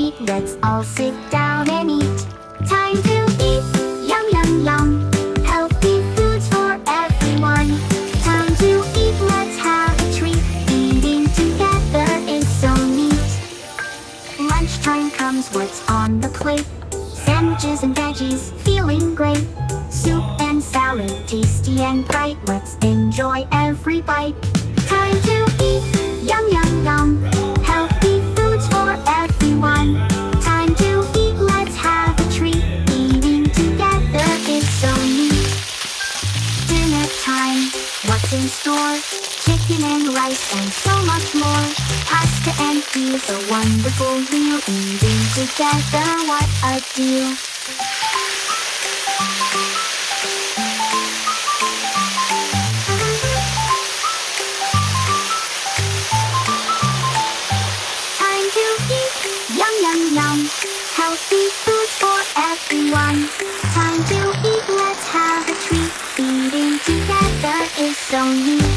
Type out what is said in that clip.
meat, let's all sit down and eat. Time to eat, yum yum yum. Healthy foods for everyone. Time to eat, let's have a treat. Eating together is so neat. Lunchtime comes, what's on the plate? Sandwiches and veggies, feeling great. Soup and salad, tasty and bright. Let's enjoy every bite. Time to eat, yum yum yum. Healthy foods for everyone. Time to eat, let's have a treat. Eating together is so neat. Dinner time, what's in store? Chicken and rice and so much more. Pasta and peas, a wonderful meal. Eating together, what a deal. Time to eat, yum yum yum. Healthy foods for everyone. Time to eat, let's have a treat. Eating together is so neat.